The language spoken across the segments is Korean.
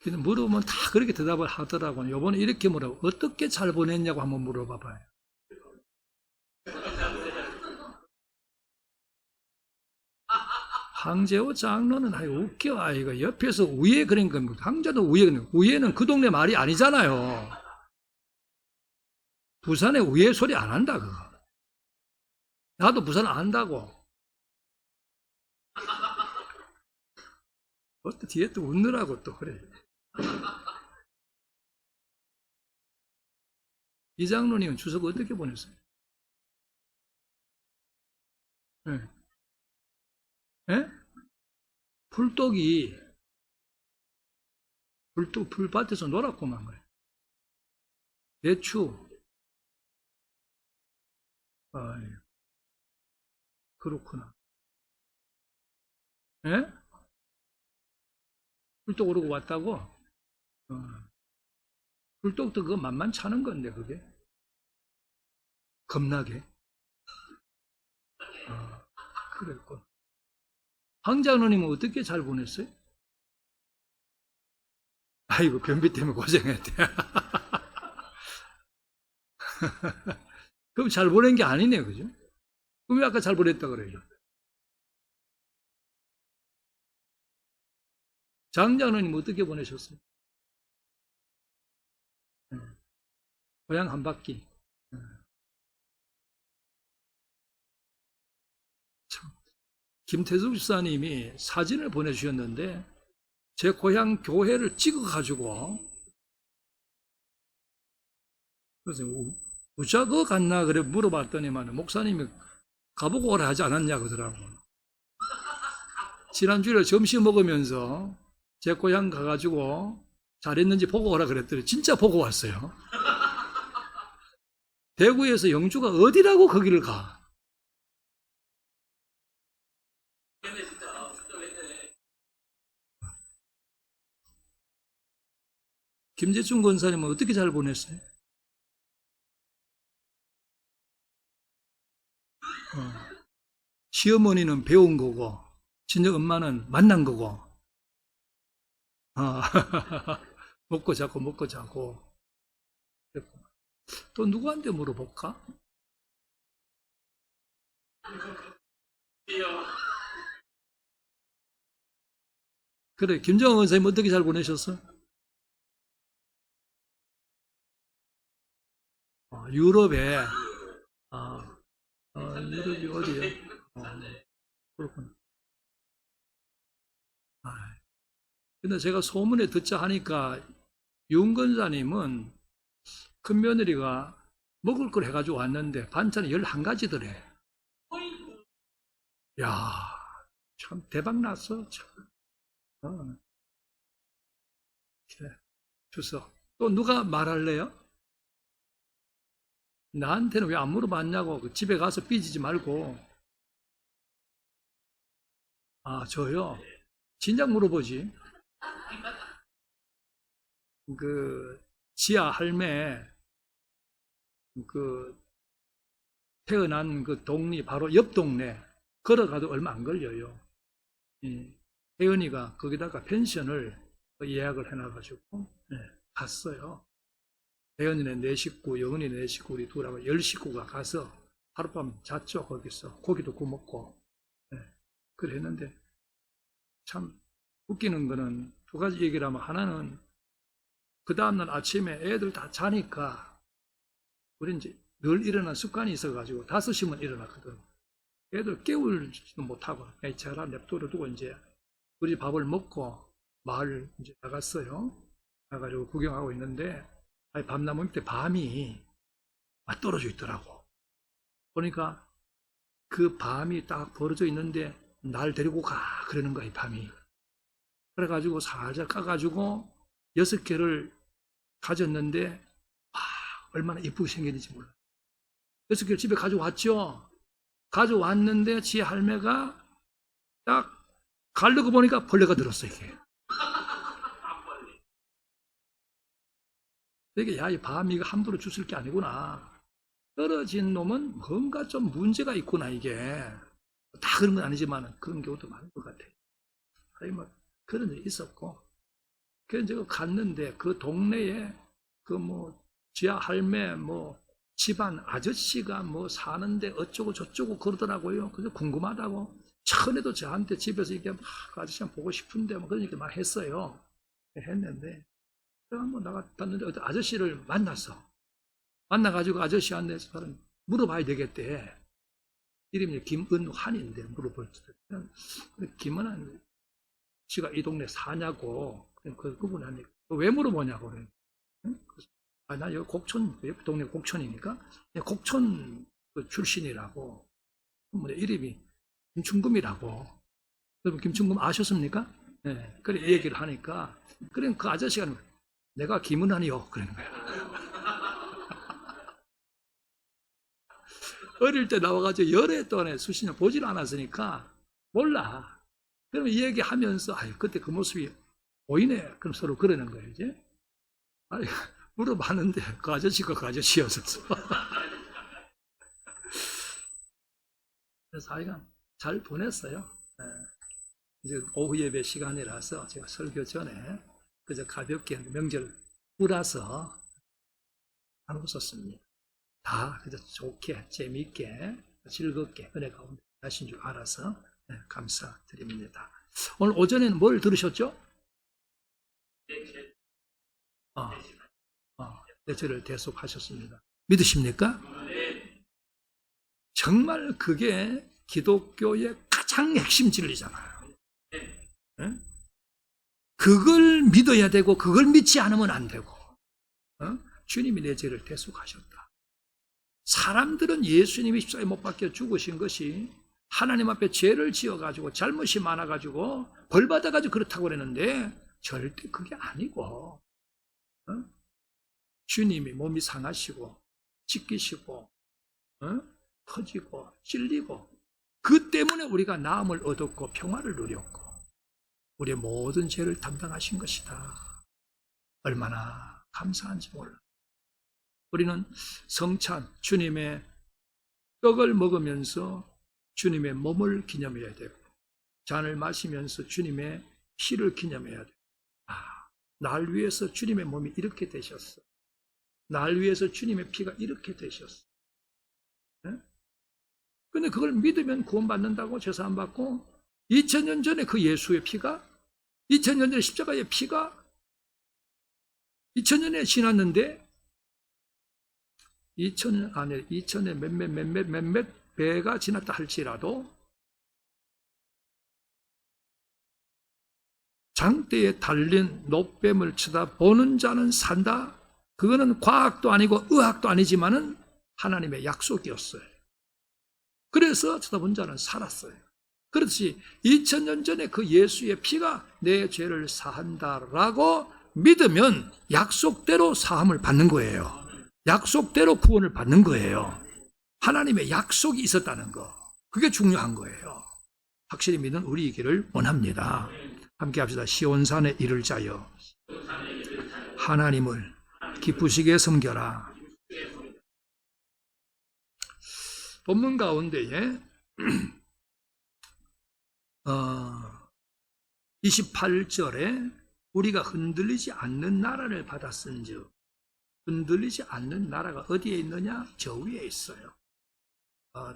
근데 물어보면 다 그렇게 대답을 하더라고요. 요번에 이렇게 물어봐. 어떻게 잘 보냈냐고 한번 물어봐봐요. 황제호 장로는 아이 웃겨. 아이가 옆에서 우예 그런 겁니다. 황제도 우예 그런 거. 우예는 그 동네 말이 아니잖아요. 부산에 우예 소리 안 한다 그거. 나도 부산 안다고. 또 뒤에 또 웃느라고 또 그래. 이 장로님은 추석 어떻게 보냈어요? 예? 예? 풀떡이 풀밭에서 놀았구만 그래. 대추. 아, 그렇구나. 예? 풀떡 오르고 왔다고? 풀떡도 그거 만만찮은 건데 그게 겁나게. 그랬군. 황 장로님은 어떻게 잘 보냈어요? 아이고 변비 때문에 고생했대. 그럼 잘 보낸 게 아니네, 그죠? 그럼 왜 아까 잘 보냈다 그래요? 장 장로님 어떻게 보내셨어요? 고향 한 바퀴. 참. 김태숙 집사님이 사진을 보내주셨는데 제 고향 교회를 찍어가지고 그래서 우자거 갔나 그래 물어봤더니만 목사님이 가보고 오라 하지 않았냐 그러더라고. 지난주에 점심 먹으면서 제 고향 가가지고 잘했는지 보고 오라 그랬더니 진짜 보고 왔어요. 대구에서 영주가 어디라고 거기를 가? 김재춘 권사님은 어떻게 잘 보냈어요? 시어머니는 배운 거고 친정 엄마는 만난 거고 아, 먹고 자고 먹고 자고. 또 누구한테 물어볼까? 그래, 김정은 원사님 어떻게 잘 보내셨어? 유럽에, 유럽이 어디요? 그렇구나. 근데 제가 소문에 듣자 하니까 윤건사님은 큰며느리가 먹을 걸 해가지고 왔는데 반찬이 11가지더래. 야, 참 대박 났어. 참. 그래. 주석. 또 누가 말할래요? 나한테는 왜 안 물어봤냐고. 그 집에 가서 삐지지 말고. 아, 저요? 진작 물어보지. 그, 지하 할매, 그, 태어난 그 동리 바로 옆 동네, 걸어가도 얼마 안 걸려요. 혜연이가 거기다가 펜션을 예약을 해놔가지고, 갔어요. 혜연이네 4식구, 영은이네 4식구, 우리 둘하고 10식구가 가서 하룻밤 잤죠, 거기서. 고기도 구워 먹고. 그래 했는데, 참 웃기는 거는 2가지 얘기를 하면 하나는 그 다음날 아침에 애들 다 자니까 우리 이제 늘 일어나는 습관이 있어가지고 5시면 일어났거든. 애들 깨울지도 못하고 자라 냅둬 두고 이제 우리 밥을 먹고 마을 이제 나갔어요. 나가지고 구경하고 있는데 밤나무 밑에 밤이 떨어져 있더라고. 보니까 그 밤이 딱 벌어져 있는데 날 데리고 가 그러는 거야 이 밤이. 그래가지고 살살 까가지고 6개를 가졌는데 얼마나 이쁘게 생겼는지 몰라. 6개를 집에 가져왔죠. 가져왔는데 지 할매가 딱 가르고 보니까 벌레가 들었어 이게. 이게 야 이 밤이가 함부로 주술 게 아니구나. 떨어진 놈은 뭔가 좀 문제가 있구나 이게. 다 그런 건 아니지만 그런 경우도 많은 것 같아요. 뭐 그런 일이 있었고 그래서 제가 갔는데 그 동네에 그 뭐 지하 할매 뭐 집안 아저씨가 뭐 사는데 어쩌고 저쩌고 그러더라고요. 그래서 궁금하다고. 전에도 저한테 집에서 이렇게 막 아저씨 한번 보고 싶은데 뭐 그런 얘기 막 했어요. 했는데 제가 한번 나갔는데 어떤 아저씨를 만났어. 만나가지고 아저씨한테 물어봐야 되겠대. 이름이 김은환인데 물어볼 때 김은환 씨가 이 동네 사냐고. 그분한테 왜 물어보냐고 그래. 응? 나 여기 곡천, 옆 동네 곡천이니까 곡천 출신이라고. 이름이 김충금이라고. 여러분 김충금 아셨습니까? 네. 그래 얘기를 하니까 그래 그 아저씨가 내가 김은환이요 그러는 거야. 어릴 때 나와가지고 열애 동안에 수십 년 보질 않았으니까 몰라. 그러면 이 얘기 하면서 그때 그 모습이 보이네. 그럼 서로 그러는 거예요 이제. 물어봤는데 그 아저씨가 그 아저씨였었어. 그래서 아이가 잘 보냈어요. 네. 이제 오후 예배 시간이라서 제가 설교 전에 그저 가볍게 명절 꾸라서 안 웃었습니다. 다 그저 좋게 재미있게 즐겁게 은혜 가운데 하신 줄 알아서 감사드립니다. 오늘 오전에는 뭘 들으셨죠? 저를 대속하셨습니다. 믿으십니까? 정말 그게 기독교의 가장 핵심 진리잖아요. 네? 그걸 믿어야 되고 그걸 믿지 않으면 안 되고 주님이 내 죄를 대속하셨다. 사람들은 예수님이 십자가에 못 박혀 죽으신 것이 하나님 앞에 죄를 지어가지고 잘못이 많아가지고 벌 받아가지고 그렇다고 그랬는데 절대 그게 아니고 주님이 몸이 상하시고 찢기시고 터지고 찔리고 그 때문에 우리가 나음을 얻었고 평화를 누렸고 우리의 모든 죄를 담당하신 것이다. 얼마나 감사한지 몰라. 우리는 성찬 주님의 떡을 먹으면서 주님의 몸을 기념해야 되고 잔을 마시면서 주님의 피를 기념해야 되고 날 위해서 주님의 몸이 이렇게 되셨어. 날 위해서 주님의 피가 이렇게 되셨어. 근데 그걸 믿으면 구원받는다고 제사안 받고 2000년 전에 그 예수의 피가 2000년 전에 십자가의 피가 2000년에 지났는데 2000년 안에 2000년 몇몇 배가 지났다 할지라도 장대에 달린 노뱀을 쳐다보는 자는 산다. 그거는 과학도 아니고 의학도 아니지만은 하나님의 약속이었어요. 그래서 쳐다본 자는 살았어요. 그렇지 2000년 전에 그 예수의 피가 내 죄를 사한다라고 믿으면 약속대로 사함을 받는 거예요. 약속대로 구원을 받는 거예요. 하나님의 약속이 있었다는 거. 그게 중요한 거예요. 확실히 믿는 우리이기를 원합니다. 함께 합시다. 시온산에 이를 자여 하나님을 기쁘시게 섬겨라. 본문 가운데에 28절에 우리가 흔들리지 않는 나라를 받았은즉 흔들리지 않는 나라가 어디에 있느냐? 저 위에 있어요.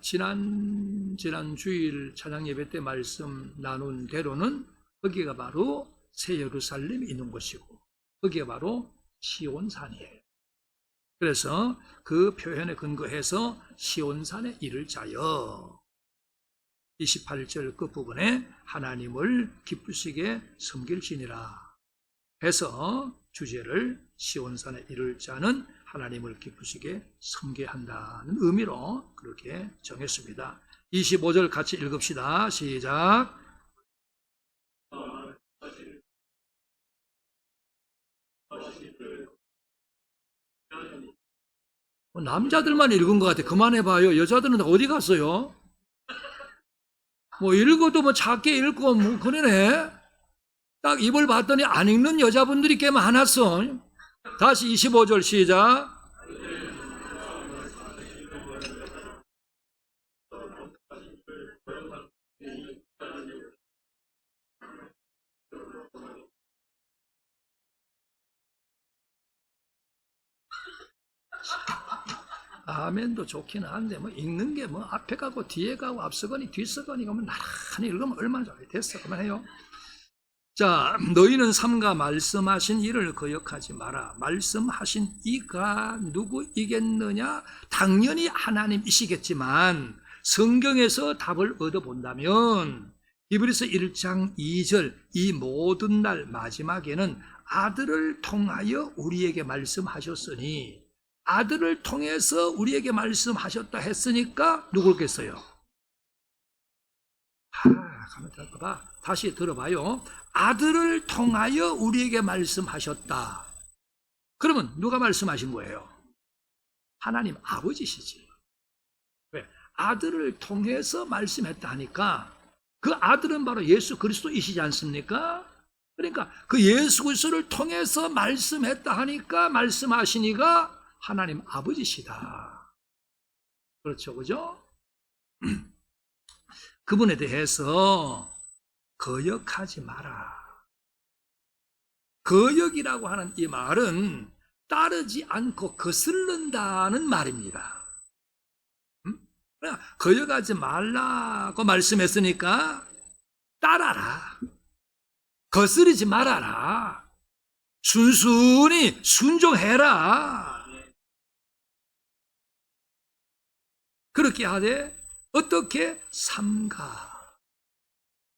지난 주일 찬양 예배 때 말씀 나눈 대로는 거기가 바로 새 예루살렘이 있는 곳이고 거기가 바로 시온산이에요. 그래서 그 표현에 근거해서 시온산에 이를 자여 28절 끝부분에 하나님을 기쁘시게 섬길지니라 해서 주제를 시온산에 이를 자는 하나님을 기쁘시게 섬겨야 한다는 의미로 그렇게 정했습니다. 25절 같이 읽읍시다. 시작. 남자들만 읽은 것 같아. 그만해봐요. 여자들은 어디 갔어요? 읽어도 작게 읽고 그러네. 딱 입을 봤더니 안 읽는 여자분들이 꽤 많았어. 다시 25절 시작. 아멘도 좋기는 한데, 뭐, 읽는 게 뭐, 앞에 가고, 뒤에 가고, 앞서거니, 뒤서거니, 가면 나란히 읽으면 얼마나 좋아요. 됐어. 그만해요. 자, 너희는 삼가 말씀하신 이를 거역하지 마라. 말씀하신 이가 누구이겠느냐? 당연히 하나님이시겠지만, 성경에서 답을 얻어본다면, 히브리서 1장 2절, 이 모든 날 마지막에는 아들을 통하여 우리에게 말씀하셨으니, 아들을 통해서 우리에게 말씀하셨다 했으니까 누굴겠어요? 가만 들어봐. 다시 들어봐요. 아들을 통하여 우리에게 말씀하셨다. 그러면 누가 말씀하신 거예요? 하나님 아버지시지. 왜? 아들을 통해서 말씀했다 하니까 그 아들은 바로 예수 그리스도이시지 않습니까? 그러니까 그 예수 그리스도를 통해서 말씀했다 하니까 말씀하신 이가 하나님 아버지시다. 그렇죠, 그죠? 그분에 대해서 거역하지 마라. 거역이라고 하는 이 말은 따르지 않고 거슬른다는 말입니다. 거역하지 말라고 말씀했으니까 따라라. 거스르지 말아라. 순순히 순종해라. 그렇게 하되 어떻게? 삼가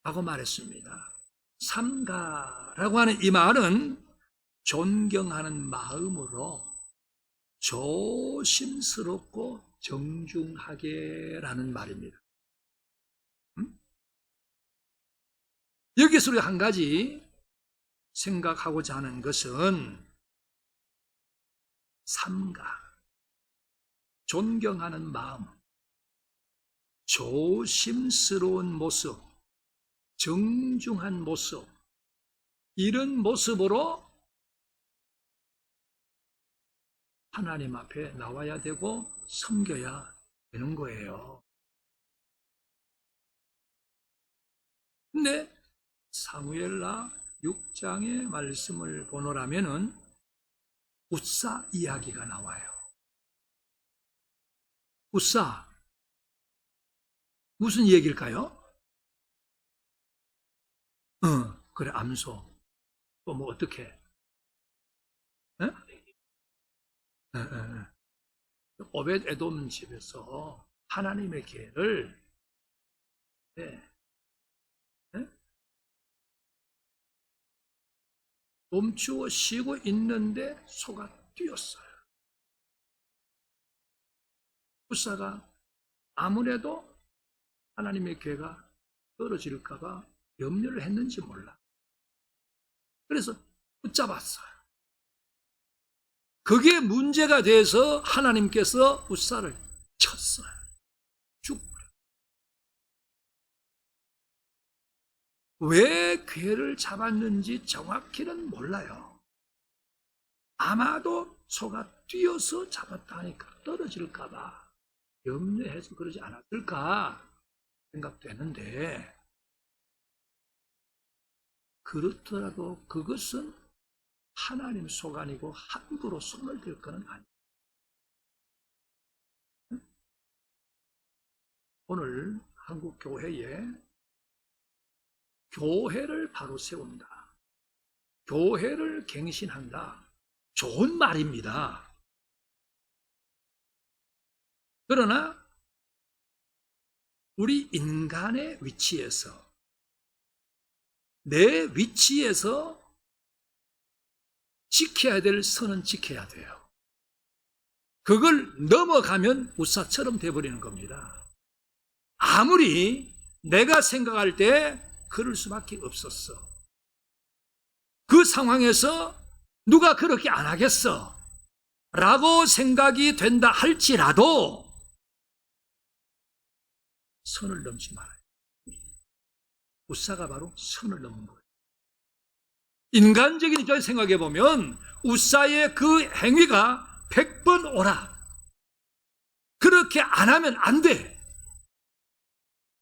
라고 말했습니다. 삼가라고 하는 이 말은 존경하는 마음으로 조심스럽고 정중하게라는 말입니다. 여기서 우리가 한 가지 생각하고자 하는 것은 삼가, 존경하는 마음, 조심스러운 모습, 정중한 모습, 이런 모습으로 하나님 앞에 나와야 되고 섬겨야 되는 거예요. 근데 사무엘하 6장의 말씀을 보노라면은 웃사 이야기가 나와요. 웃사 무슨 얘기일까요? 그래, 암소. 또 뭐 어떻게? 오벳 에돔 집에서 하나님의 계를 멈추어 쉬고 있는데 소가 뛰었어요. 웃사가 아무래도 하나님의 괴가 떨어질까봐 염려를 했는지 몰라. 그래서 붙잡았어요. 그게 문제가 돼서 하나님께서 웃사를 쳤어요. 죽어버려. 왜 괴를 잡았는지 정확히는 몰라요. 아마도 소가 뛰어서 잡았다 하니까 떨어질까봐 염려해서 그러지 않았을까 생각되는데, 그렇더라도 그것은 하나님 소관이고 함부로 손을 댈 것은 아니에요. 오늘 한국 교회에 교회를 바로 세운다, 교회를 갱신한다, 좋은 말입니다. 그러나 우리 인간의 위치에서, 내 위치에서 지켜야 될 선은 지켜야 돼요. 그걸 넘어가면 웃사처럼 돼버리는 겁니다. 아무리 내가 생각할 때 그럴 수밖에 없었어. 그 상황에서 누가 그렇게 안 하겠어 라고 생각이 된다 할지라도 선을 넘지 말아요. 웃사가 바로 선을 넘은 거예요. 인간적인 입장에서 생각해 보면 웃사의 그 행위가 100번 오라, 그렇게 안 하면 안 돼.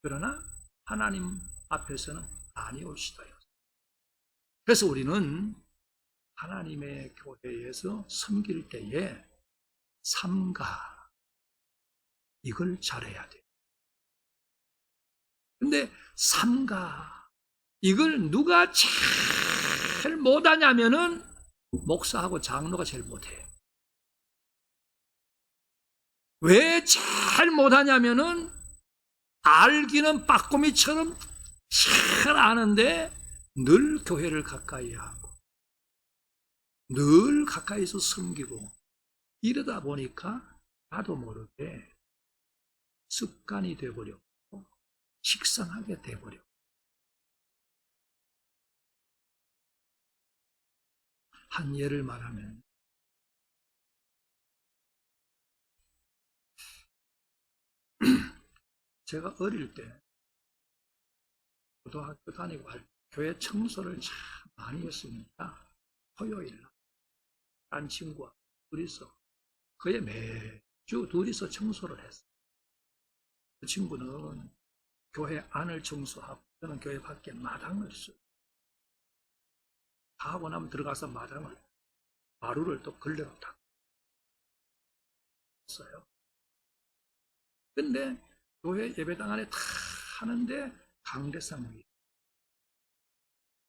그러나 하나님 앞에서는 아니올시다요. 그래서 우리는 하나님의 교회에서 섬길 때에 삼가 이걸 잘해야 돼. 근데 삼가 이걸 누가 제일 못하냐면은 목사하고 장로가 제일 못해. 왜 제일 못하냐면은 알기는 빠꾸미처럼 잘 아는데 늘 교회를 가까이 하고 늘 가까이서 섬기고 이러다 보니까 나도 모르게 습관이 돼버렸고 식상하게 돼버렸고 한 예를 말하면 제가 어릴 때 고등학교 다니고 할 때 교회 청소를 참 많이 했습니다. 토요일 딴 친구와 둘이서 거의 매주 둘이서 청소를 했어요. 그 친구는 교회 안을 청소하고 저는 교회 밖에 마당을 써요. 다 하고 나면 들어가서 마당을 마루를 또 걸레로 닦았어요. 근데 교회 예배당 안에 다 하는데 강대상 위에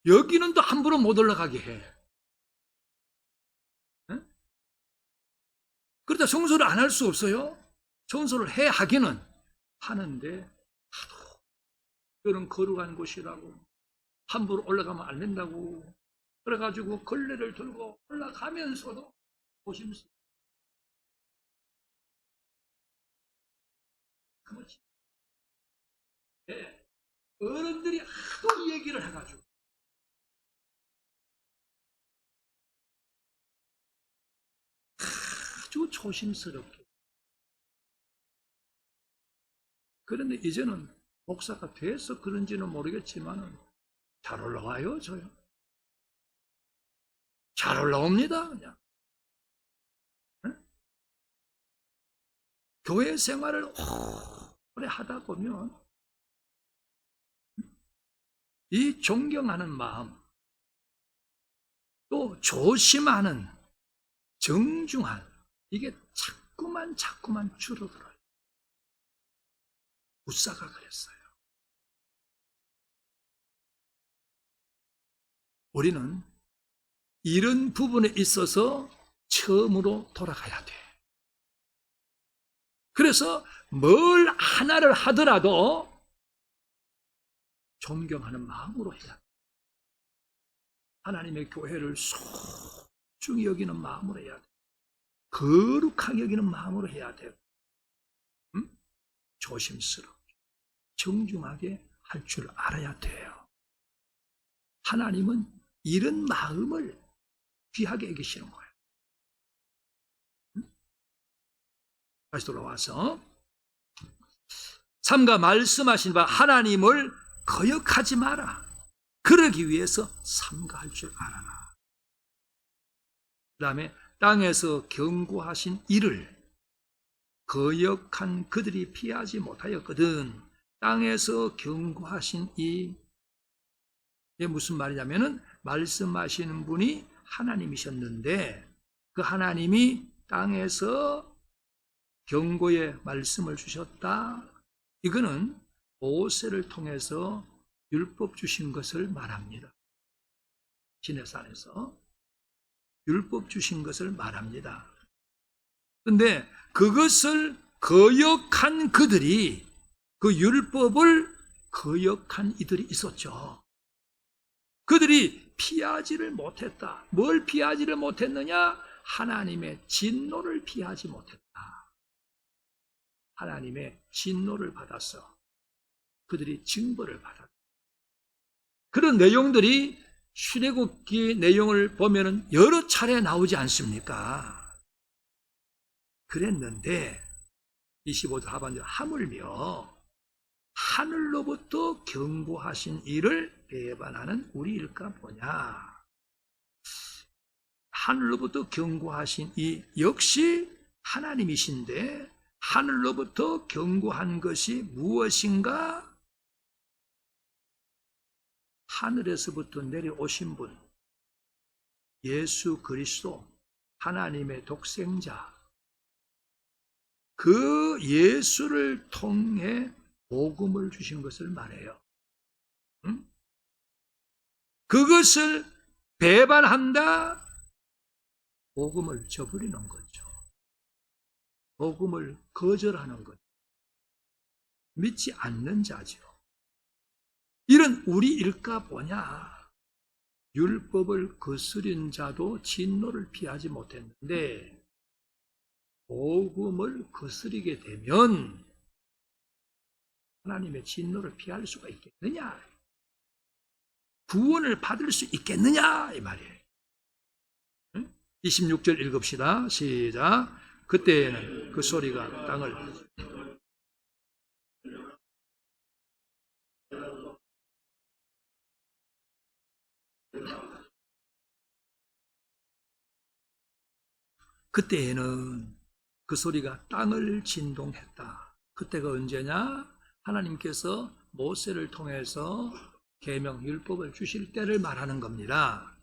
여기는 또 함부로 못 올라가게 해. 응? 그러다 청소를 안 할 수 없어요. 청소를 해 하기는 하는데 하도 이런 거룩한 곳이라고 함부로 올라가면 안 된다고 그래가지고 걸레를 들고 올라가면서도 조심스러워. 그렇지. 네. 어른들이 하도 얘기를 해가지고 아주 조심스럽게. 그런데 이제는 목사가 돼서 그런지는 모르겠지만 잘 올라와요, 저요. 잘 올라옵니다, 그냥. 네? 교회 생활을 오래 하다 보면 이 존경하는 마음, 또 조심하는 정중한 이게 자꾸만 줄어들어요. 무사가 그랬어요. 우리는 이런 부분에 있어서 처음으로 돌아가야 돼. 그래서 뭘 하나를 하더라도 존경하는 마음으로 해야 돼. 하나님의 교회를 소중히 여기는 마음으로 해야 돼. 거룩하게 여기는 마음으로 해야 돼. 조심스럽게, 정중하게 할 줄 알아야 돼요. 하나님은 이런 마음을 귀하게 여기시는 거예요. 다시 돌아와서 삼가 말씀하신 바 하나님을 거역하지 마라. 그러기 위해서 삼가할 줄 알아라. 그 다음에 땅에서 경고하신 이를 거역한 그들이 피하지 못하였거든. 땅에서 경고하신 이게 무슨 말이냐면은 말씀하시는 분이 하나님이셨는데 그 하나님이 땅에서 경고의 말씀을 주셨다. 이거는 모세를 통해서 율법 주신 것을 말합니다. 시내산에서 율법 주신 것을 말합니다. 그런데 그것을 거역한 그들이 그 율법을 거역한 이들이 있었죠. 그들이 피하지를 못했다. 뭘 피하지를 못했느냐? 하나님의 진노를 피하지 못했다. 하나님의 진노를 받았어. 그들이 징벌을 받았다. 그런 내용들이 출애굽기 내용을 보면은 여러 차례 나오지 않습니까? 그랬는데 25절 하반절 하물며 하늘로부터 경고하신 이를 배반하는 우리일까 보냐. 하늘로부터 경고하신 이 역시 하나님이신데 하늘로부터 경고한 것이 무엇인가? 하늘에서부터 내려오신 분, 예수 그리스도, 하나님의 독생자, 그 예수를 통해 복음을 주신 것을 말해요. 응? 그것을 배반한다? 복음을 저버리는 거죠. 복음을 거절하는 거죠. 믿지 않는 자죠. 이런 우리일까 보냐. 율법을 거스린 자도 진노를 피하지 못했는데 복음을 거스리게 되면 하나님의 진노를 피할 수가 있겠느냐? 구원을 받을 수 있겠느냐? 이 말이에요. 26절 읽읍시다. 시작. 그때에는 그 소리가 땅을 그때에는 그 소리가 땅을 진동했다. 그때가 언제냐? 하나님께서 모세를 통해서 계명 율법을 주실 때를 말하는 겁니다.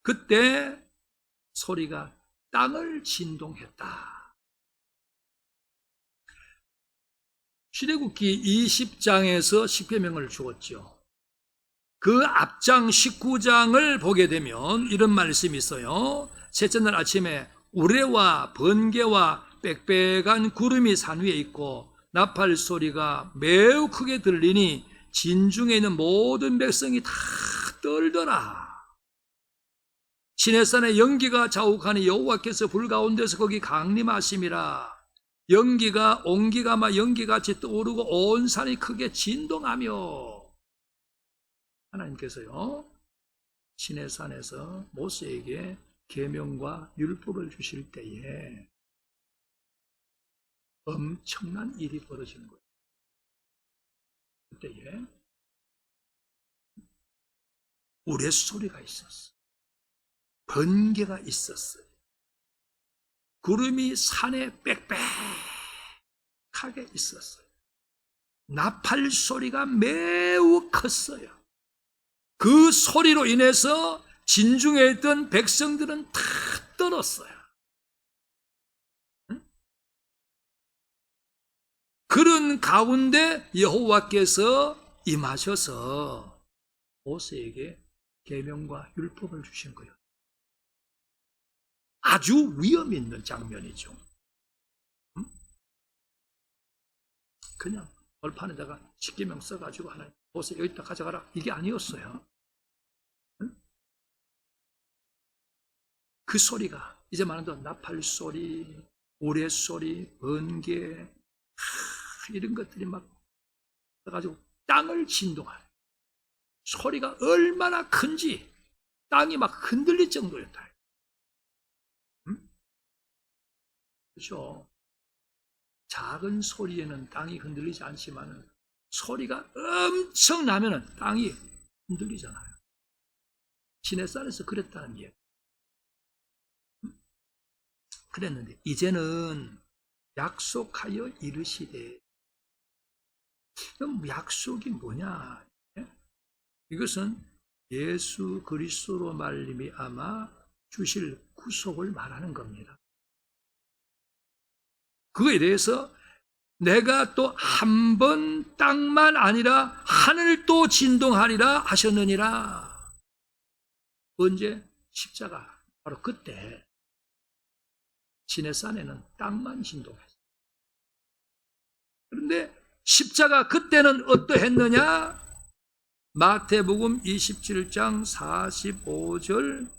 그때 소리가 땅을 진동했다. 출애굽기 20장에서 십계명을 주었죠. 그 앞장 19장을 보게 되면 이런 말씀이 있어요. 셋째 날 아침에 우레와 번개와 빽빽한 구름이 산 위에 있고 나팔 소리가 매우 크게 들리니 진중에 있는 모든 백성이 다 떨더라. 시내산에 연기가 자욱하니 여호와께서 불 가운데서 거기 강림하심이라. 연기가 온기가 막 연기같이 떠오르고 온 산이 크게 진동하며 하나님께서요 시내산에서 모세에게 계명과 율법을 주실 때에 엄청난 일이 벌어지는 거예요. 그때에 우레소리가 있었어요. 번개가 있었어요. 구름이 산에 빽빽하게 있었어요. 나팔 소리가 매우 컸어요. 그 소리로 인해서 진중에 있던 백성들은 다 떨었어요. 그런 가운데 여호와께서 임하셔서 모세에게 계명과 율법을 주신 거예요. 아주 위험 있는 장면이죠. 그냥 벌판에다가 십계명 써가지고 하나님 모세 여기다 가져가라 이게 아니었어요. 그 소리가 이제 말하는 나팔 소리, 우레 소리, 번개 이런 것들이 막 써가지고 땅을 진동하는 소리가 얼마나 큰지 땅이 막 흔들릴 정도였다. 그렇죠? 작은 소리에는 땅이 흔들리지 않지만 소리가 엄청 나면 땅이 흔들리잖아요. 시내산에서 그랬다는 얘기. 그랬는데 이제는 약속하여 이르시되 그럼 약속이 뭐냐? 이것은 예수 그리스도로 말미암아 주실 구속을 말하는 겁니다. 그거에 대해서 내가 또 한 번 땅만 아니라 하늘도 진동하리라 하셨느니라. 언제? 십자가. 바로 그때 시내산에는 땅만 진동했어요. 그런데 십자가 그때는 어떠했느냐? 마태복음 27장 45절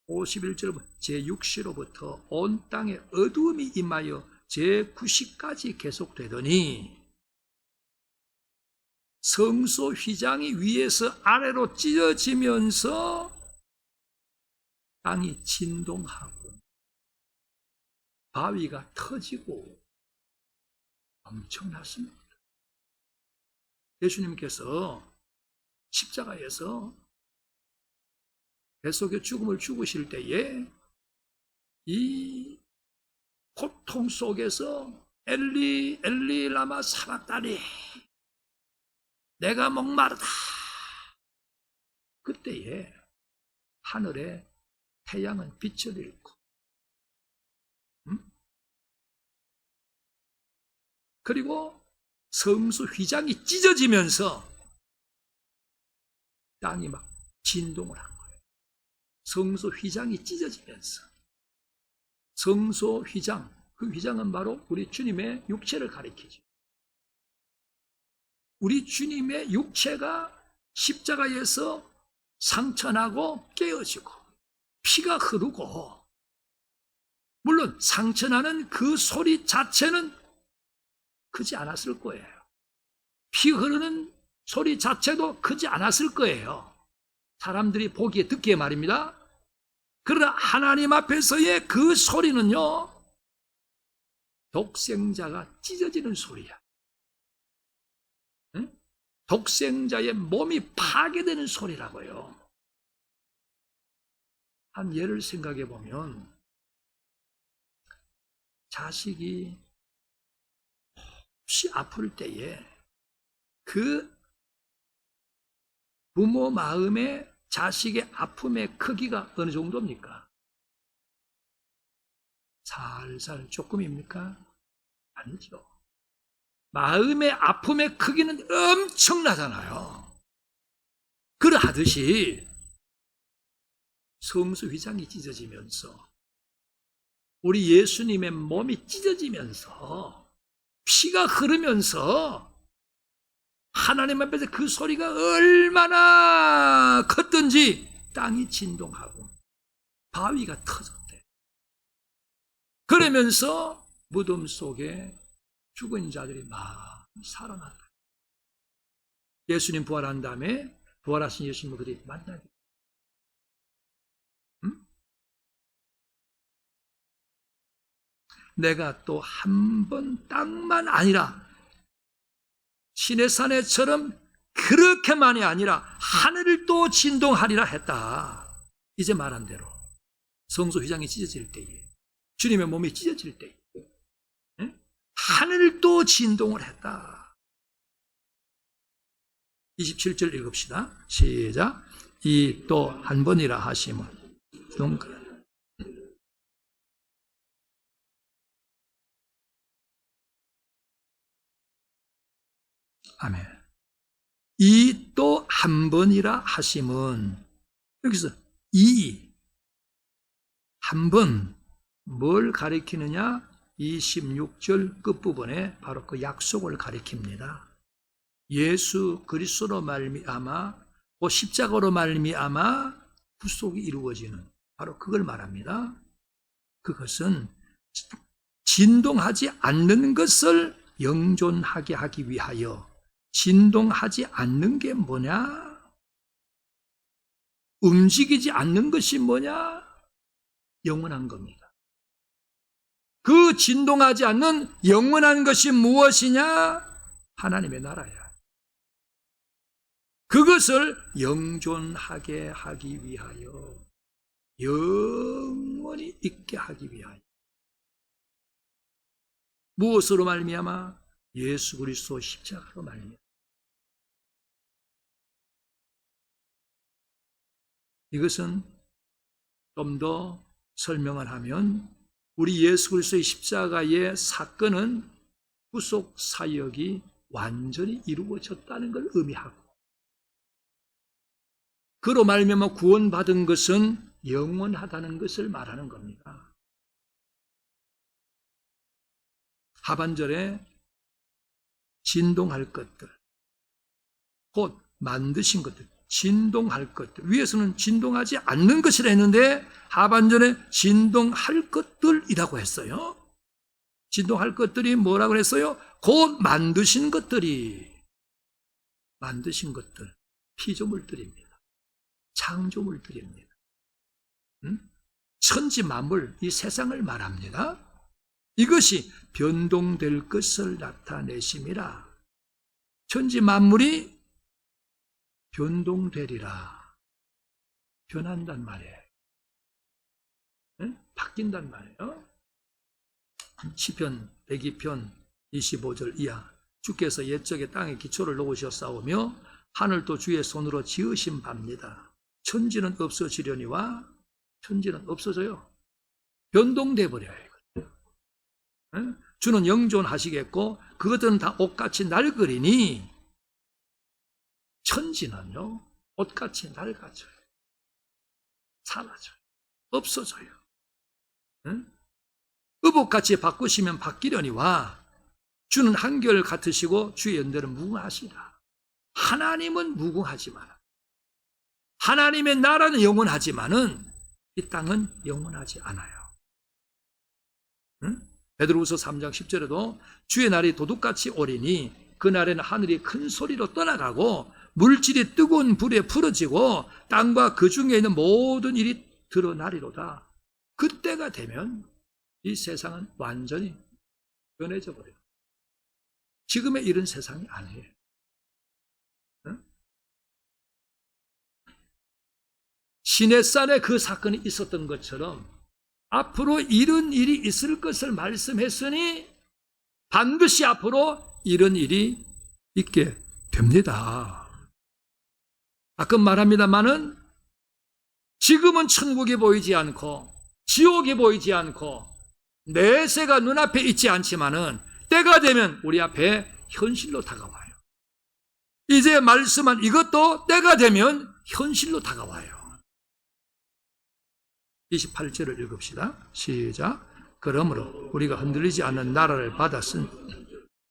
51절 제6시로부터 온 땅에 어두움이 임하여 제9시까지 계속되더니 성소 휘장이 위에서 아래로 찢어지면서 땅이 진동하고 바위가 터지고 엄청났습니다. 예수님께서 십자가에서 뱃속의 죽음을 죽으실 때에 이 고통 속에서 엘리 엘리 라마 사박다니 내가 목마르다. 그때에 하늘에 태양은 빛을 잃고 그리고 성소 휘장이 찢어지면서 땅이 막 진동을 한 거예요. 성소 휘장이 찢어지면서. 성소 휘장, 그 휘장은 바로 우리 주님의 육체를 가리키죠. 우리 주님의 육체가 십자가에서 상처나고 깨어지고 피가 흐르고, 물론 상처나는 그 소리 자체는 크지 않았을 거예요. 피 흐르는 소리 자체도 크지 않았을 거예요. 사람들이 보기에 듣기에 말입니다. 그러나 하나님 앞에서의 그 소리는요, 독생자가 찢어지는 소리야. 응? 독생자의 몸이 파괴되는 소리라고요. 한 예를 생각해 보면, 자식이 혹시 아플 때에 그 부모 마음에 자식의 아픔의 크기가 어느 정도입니까? 살살 조금입니까? 아니죠. 마음의 아픔의 크기는 엄청나잖아요. 그러하듯이 성소 휘장이 찢어지면서, 우리 예수님의 몸이 찢어지면서, 피가 흐르면서 하나님 앞에서 그 소리가 얼마나 컸던지 땅이 진동하고 바위가 터졌대. 그러면서 무덤 속에 죽은 자들이 막 살아났다. 예수님 부활한 다음에 부활하신 예수님들이 만나게. 응? 내가 또 한 번 땅만 아니라 시내산에처럼 그렇게만이 아니라 하늘을 또 진동하리라 했다. 이제 말한 대로 성소 휘장이 찢어질 때에, 주님의 몸이 찢어질 때에 하늘을 또 진동을 했다. 27절 읽읍시다. 시작. 이 또 한 번이라 하심은 아멘. 이 또 한 번이라 하심은, 여기서 이 한 번 뭘 가리키느냐? 26절 끝부분에 바로 그 약속을 가리킵니다. 예수 그리스도로 말미암아, 그 십자가로 말미암아 구속이 이루어지는, 바로 그걸 말합니다. 그것은 진동하지 않는 것을 영존하게 하기 위하여. 진동하지 않는 게 뭐냐? 움직이지 않는 것이 뭐냐? 영원한 겁니다. 그 진동하지 않는 영원한 것이 무엇이냐? 하나님의 나라야. 그것을 영존하게 하기 위하여, 영원히 있게 하기 위하여. 무엇으로 말미암아? 예수 그리스도 십자가로 말미암아. 이것은 좀 더 설명을 하면, 우리 예수 그리스도의 십자가의 사건은 구속 사역이 완전히 이루어졌다는 걸 의미하고, 그로 말미암아 구원받은 것은 영원하다는 것을 말하는 겁니다. 하반절에 진동할 것들, 곧 만드신 것들, 진동할 것들, 위에서는 진동하지 않는 것이라 했는데 하반절에 진동할 것들이라고 했어요. 진동할 것들이 뭐라고 했어요? 곧 만드신 것들이, 만드신 것들, 피조물들입니다. 창조물들입니다. 천지 만물, 이 세상을 말합니다. 이것이 변동될 것을 나타내심이라. 천지 만물이 변동되리라. 변한단 말이에요. 바뀐단 말이에요. 시편 102편 25절 이하. 주께서 옛적에 땅에 기초를 놓으셨사오며 하늘도 주의 손으로 지으신 바입니다. 천지는 없어지려니와, 천지는 없어져요. 변동돼 버려요. 주는 영존하시겠고 그것들은 다 옷같이 낡으리니 천지는요 옷같이 낡아져요. 사라져요. 없어져요. 응? 의복같이 바꾸시면 바뀌려니와 주는 한결 같으시고 주의 연대는 무궁하시라. 하나님은 무궁하지만 하나님의 나라는 영원하지만은 이 땅은 영원하지 않아요. 응? 베드로후서 3장 10절에도 주의 날이 도둑같이 오리니 그날에는 하늘이 큰 소리로 떠나가고 물질이 뜨거운 불에 풀어지고 땅과 그 중에 있는 모든 일이 드러나리로다. 그때가 되면 이 세상은 완전히 변해져 버려요. 지금의 이런 세상이 아니에요. 응? 시내산에 그 사건이 있었던 것처럼 앞으로 이런 일이 있을 것을 말씀했으니 반드시 앞으로 이런 일이 있게 됩니다. 가끔 말합니다마는 지금은 천국이 보이지 않고 지옥이 보이지 않고 내세가 눈앞에 있지 않지만은 때가 되면 우리 앞에 현실로 다가와요. 이제 말씀한 이것도 때가 되면 현실로 다가와요. 28절을 읽읍시다. 시작. 그러므로 우리가 흔들리지 않는 나라를 받았은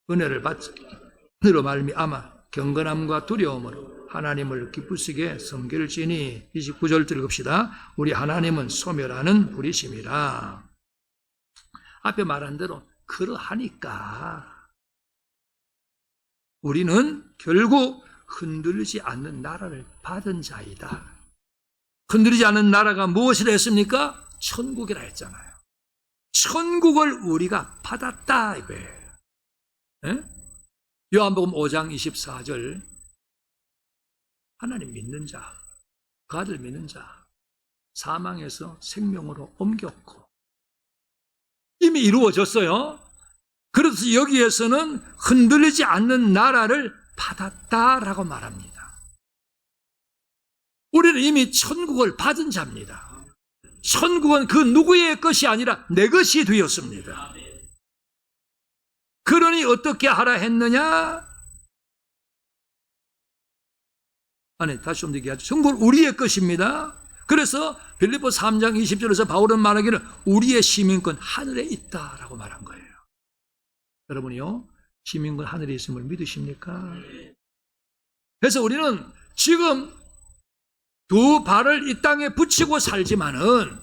은혜를 받으로 말미암아 경건함과 두려움으로 하나님을 기쁘시게 섬길지니 29절 읽읍시다. 우리 하나님은 소멸하는 불이심이라. 앞에 말한 대로 그러하니까 우리는 결국 흔들리지 않는 나라를 받은 자이다. 흔들리지 않는 나라가 무엇이라 했습니까? 천국이라 했잖아요. 천국을 우리가 받았다 이거예요. 에? 요한복음 5장 24절 하나님 믿는 자, 그 아들 믿는 자 사망에서 생명으로 옮겼고 이미 이루어졌어요. 그래서 여기에서는 흔들리지 않는 나라를 받았다라고 말합니다. 우리는 이미 천국을 받은 자입니다. 천국은 그 누구의 것이 아니라 내 것이 되었습니다. 그러니 어떻게 하라 했느냐? 아니, 다시 좀 얘기하죠. 천국은 우리의 것입니다. 그래서 빌립보 3장 20절에서 바울은 말하기를 우리의 시민권 하늘에 있다라고 말한 거예요. 여러분이요, 시민권 하늘에 있음을 믿으십니까? 그래서 우리는 지금 두 발을 이 땅에 붙이고 살지만은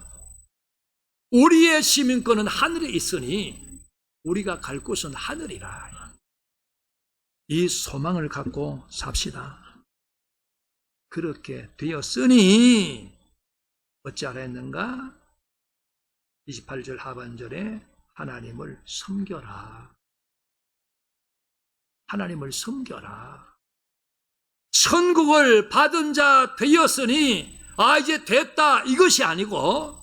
우리의 시민권은 하늘에 있으니 우리가 갈 곳은 하늘이라. 이 소망을 갖고 삽시다. 그렇게 되었으니 어찌하라 했는가? 28절 하반절에 하나님을 섬겨라. 하나님을 섬겨라. 천국을 받은 자 되었으니 이제 됐다 이것이 아니고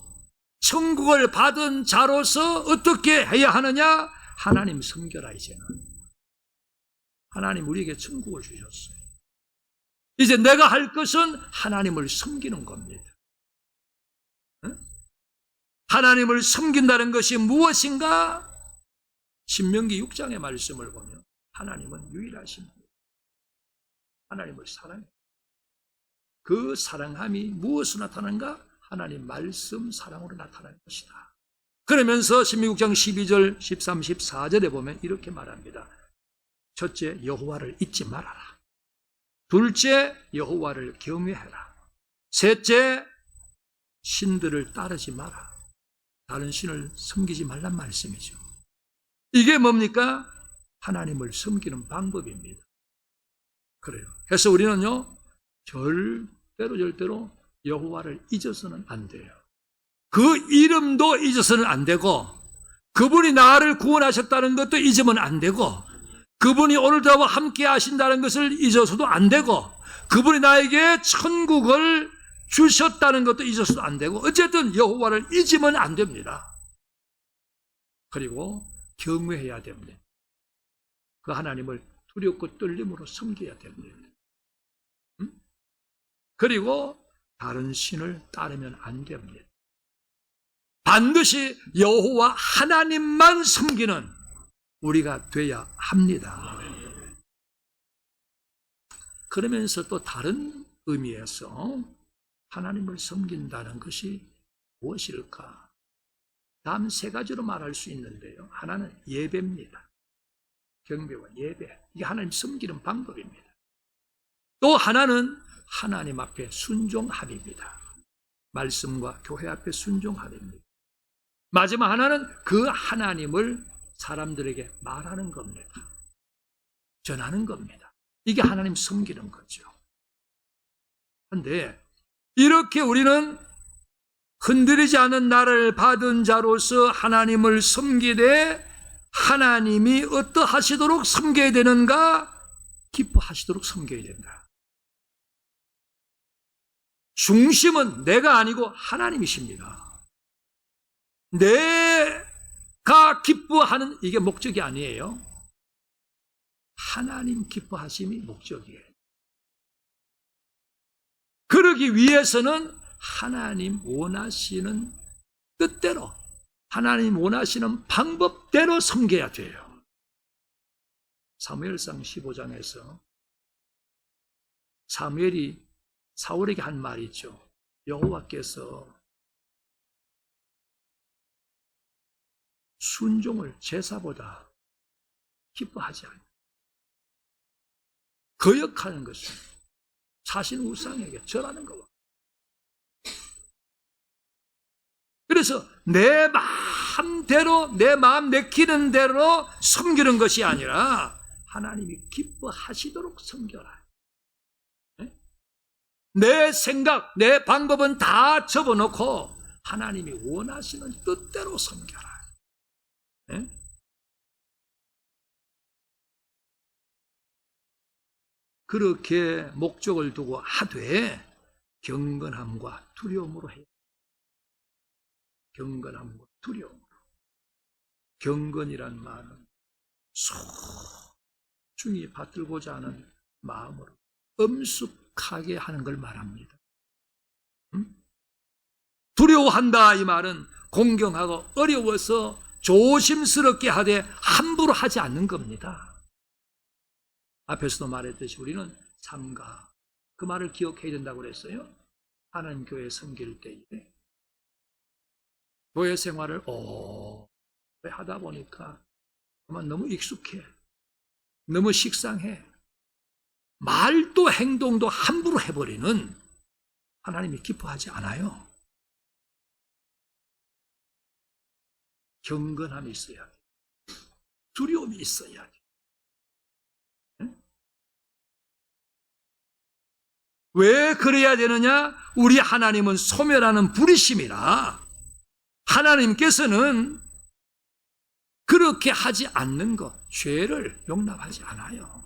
천국을 받은 자로서 어떻게 해야 하느냐? 하나님 섬겨라. 이제는 하나님 우리에게 천국을 주셨어요. 이제 내가 할 것은 하나님을 섬기는 겁니다. 하나님을 섬긴다는 것이 무엇인가? 신명기 6장의 말씀을 보면 하나님은 유일하십니다. 하나님을 사랑해. 그 사랑함이 무엇으로 나타나는가? 하나님 말씀 사랑으로 나타나는 것이다. 그러면서 신명기 6장 12절, 13, 14절에 보면 이렇게 말합니다. 첫째, 여호와를 잊지 말아라. 둘째, 여호와를 경외해라. 셋째, 신들을 따르지 마라. 다른 신을 섬기지 말란 말씀이죠. 이게 뭡니까? 하나님을 섬기는 방법입니다. 그래요. 그래서 우리는요, 절대로 여호와를 잊어서는 안 돼요. 그 이름도 잊어서는 안 되고, 그분이 나를 구원하셨다는 것도 잊으면 안 되고, 그분이 오늘 저와 함께 하신다는 것을 잊어서도 안 되고, 그분이 나에게 천국을 주셨다는 것도 잊어서도 안 되고, 어쨌든 여호와를 잊으면 안 됩니다. 그리고 경외해야 됩니다. 그 하나님을 두렵고 떨림으로 섬겨야 됩니다. 그리고 다른 신을 따르면 안 됩니다. 반드시 여호와 하나님만 섬기는 우리가 돼야 합니다. 그러면서 또 다른 의미에서 하나님을 섬긴다는 것이 무엇일까? 다음 세 가지로 말할 수 있는데요. 하나는 예배입니다. 경배와 예배. 이게 하나님 섬기는 방법입니다. 또 하나는 하나님 앞에 순종함입니다. 말씀과 교회 앞에 순종함입니다. 마지막 하나는 그 하나님을 사람들에게 말하는 겁니다. 전하는 겁니다. 이게 하나님 섬기는 거죠. 그런데 이렇게 우리는 흔들리지 않은 나를 받은 자로서 하나님을 섬기되 하나님이 어떠하시도록 섬겨야 되는가? 기뻐하시도록 섬겨야 된다. 중심은 내가 아니고 하나님이십니다. 내가 기뻐하는 이게 목적이 아니에요. 하나님 기뻐하심이 목적이에요. 그러기 위해서는 하나님 원하시는 뜻대로, 하나님 원하시는 방법대로 섬겨야 돼요. 사무엘상 15장에서 사무엘이 사울에게 한 말이 있죠. 여호와께서 순종을 제사보다 기뻐하지 않아요. 거역하는 것은 자신 우상에게 절하는 거와. 그래서 내 마음대로, 내 마음 내키는 대로 섬기는 것이 아니라 하나님이 기뻐하시도록 섬겨라. 내 생각, 내 방법은 다 접어놓고 하나님이 원하시는 뜻대로 섬겨라. 그렇게 목적을 두고 하되 경건함과 두려움으로 해요. 경건함과 두려움으로. 경건이란 말은 소중히 받들고자 하는 마음으로 엄숙하게 하는 걸 말합니다. 두려워한다 이 말은 공경하고 어려워서 조심스럽게 하되 함부로 하지 않는 겁니다. 앞에서도 말했듯이 우리는 삼가 그 말을 기억해야 된다고 그랬어요. 하나님 교회 섬길 때에 교회 생활을 오래 하다 보니까 너무 익숙해, 너무 식상해, 말도 행동도 함부로 해버리는 하나님이 기뻐하지 않아요. 경건함이 있어야 돼. 두려움이 있어야 돼. 왜 그래야 되느냐? 우리 하나님은 소멸하는 불이심이라 하나님께서는 그렇게 하지 않는 것, 죄를 용납하지 않아요.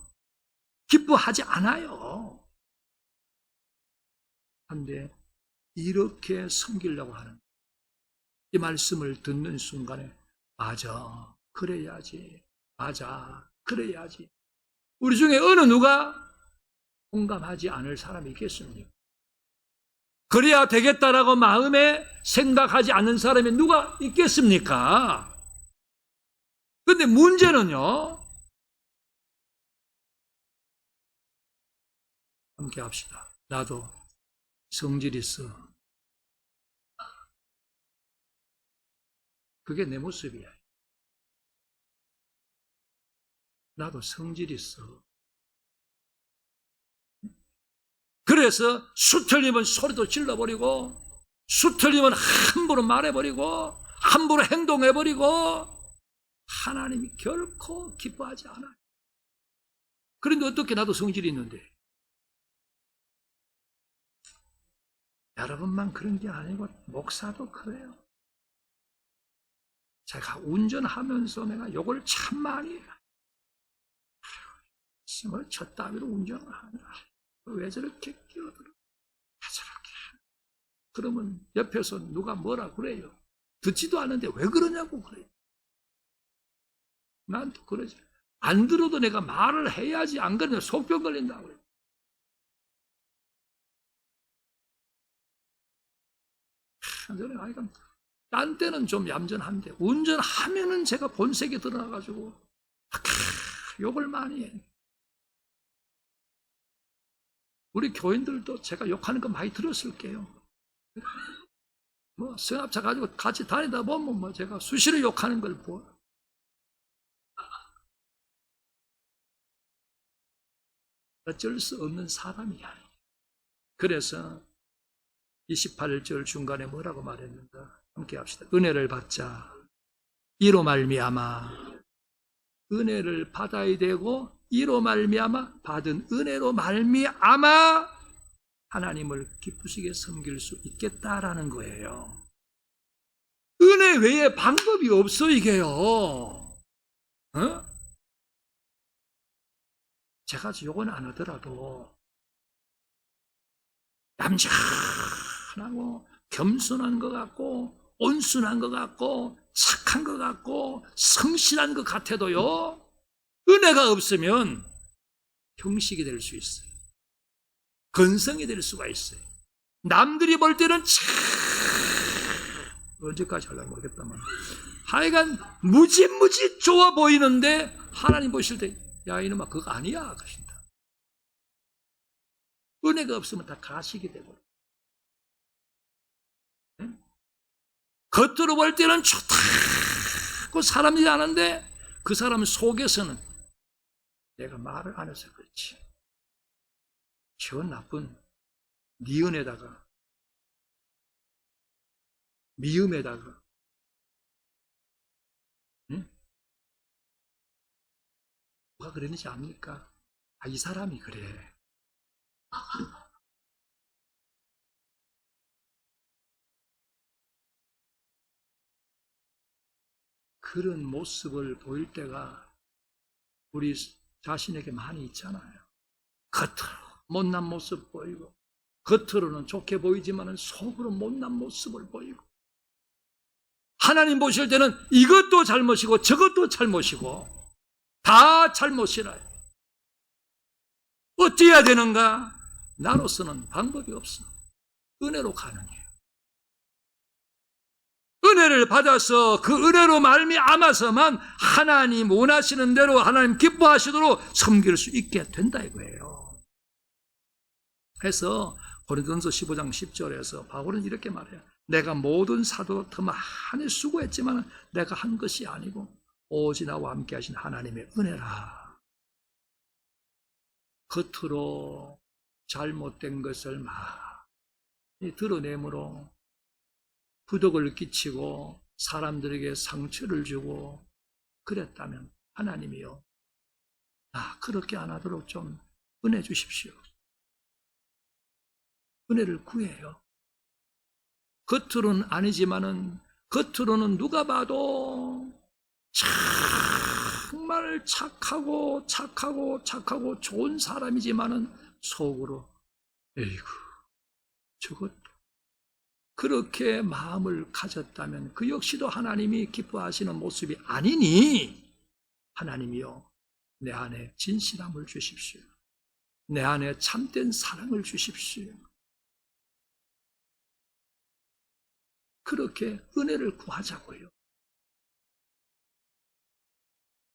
기뻐하지 않아요. 그런데 이렇게 섬기려고 하는 이 말씀을 듣는 순간에 맞아, 그래야지, 맞아, 그래야지. 우리 중에 어느 누가 공감하지 않을 사람이 있겠습니까? 그래야 되겠다라고 마음에 생각하지 않는 사람이 누가 있겠습니까? 근데 문제는요, 함께 합시다. 나도 성질 있어. 그게 내 모습이야. 나도 성질 있어. 그래서 수틀리면 소리도 질러버리고, 수틀리면 함부로 말해버리고, 함부로 행동해버리고, 하나님이 결코 기뻐하지 않아요. 그런데 어떻게 나도 성질이 있는데? 여러분만 그런 게 아니고 목사도 그래요. 제가 운전하면서 내가 욕을 참 많이 해요. 저 따위로 운전을 하냐? 왜 저렇게 끼어들어? 왜 저렇게? 그러면 옆에서 누가 뭐라 그래요? 듣지도 않는데 왜 그러냐고 그래요. 난 또 그러지. 안 들어도 내가 말을 해야지. 안 그러면 속병 걸린다고 그래요. 저는 딴 때는 좀 얌전한데 운전하면은 제가 본색이 드러나가지고 욕을 많이 해. 우리 교인들도 제가 욕하는 거 많이 들었을게요. 뭐 승합차 가지고 같이 다니다 보면 뭐 제가 수시로 욕하는 걸 보아. 어쩔 수 없는 사람이야. 그래서 28절 중간에 뭐라고 말했는가? 함께 합시다. 은혜를 받자. 이로 말미암아 은혜를 받아야 되고 이로 말미암아 받은 은혜로 말미암아 하나님을 기쁘시게 섬길 수 있겠다라는 거예요. 은혜 외에 방법이 없어 이게요. 어? 제가 요건 안 하더라도 얌전하고 겸손한 것 같고 온순한 것 같고 착한 것 같고 성실한 것 같아도요, 은혜가 없으면 형식이 될 수 있어요. 건성이 될 수가 있어요. 남들이 볼 때는 참 언제까지 하려고 모르겠다만 하여간 무지무지 좋아 보이는데 하나님 보실 때 야 이놈아 그거 아니야 그러신다. 은혜가 없으면 다 가식이 되고 겉으로 볼 때는 좋다고 사람들이 아는데 그 사람 속에서는 내가 말을 안 해서 그렇지. 저 나쁜 니은에다가 미음에다가 응? 누가 그랬는지 압니까? 아, 이 사람이 그래. 그런 모습을 보일 때가 우리 자신에게 많이 있잖아요. 겉으로 못난 모습 보이고 겉으로는 좋게 보이지만 속으로 못난 모습을 보이고 하나님 보실 때는 이것도 잘못이고 저것도 잘못이고 다 잘못이라요. 어찌해야 되는가? 나로서는 방법이 없어. 은혜로 가능해요. 은혜를 받아서 그 은혜로 말미암아서만 하나님 원하시는 대로 하나님 기뻐하시도록 섬길 수 있게 된다 이거예요. 그래서 고린도전서 15장 10절에서 바울은 이렇게 말해요. 내가 모든 사도로 더 많이 수고했지만 내가 한 것이 아니고 오직 나와 함께 하신 하나님의 은혜라. 겉으로 잘못된 것을 많이 드러내므로 부덕을 끼치고 사람들에게 상처를 주고 그랬다면 하나님이요, 그렇게 안 하도록 좀 은혜 주십시오. 은혜를 구해요. 겉으로는 아니지만은 겉으로는 누가 봐도 정말 착하고 좋은 사람이지만은 속으로 에이구 저것 그렇게 마음을 가졌다면 그 역시도 하나님이 기뻐하시는 모습이 아니니 하나님이요 내 안에 진실함을 주십시오. 내 안에 참된 사랑을 주십시오. 그렇게 은혜를 구하자고요.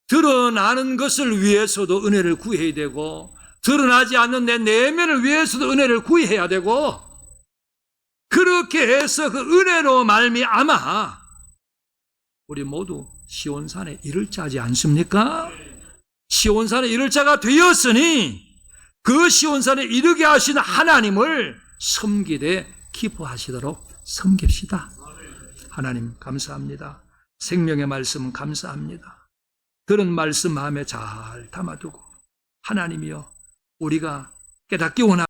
드러나는 것을 위해서도 은혜를 구해야 되고 드러나지 않는 내 내면을 위해서도 은혜를 구해야 되고 그렇게 해서 그 은혜로 말미암아 우리 모두 시온산에 이를 자지 않습니까? 시온산에 이를 자가 되었으니 그 시온산에 이르게 하신 하나님을 섬기되 기뻐하시도록 섬깁시다. 하나님 감사합니다. 생명의 말씀 감사합니다. 그런 말씀 마음에 잘 담아두고 하나님이여 우리가 깨닫기 원합니다.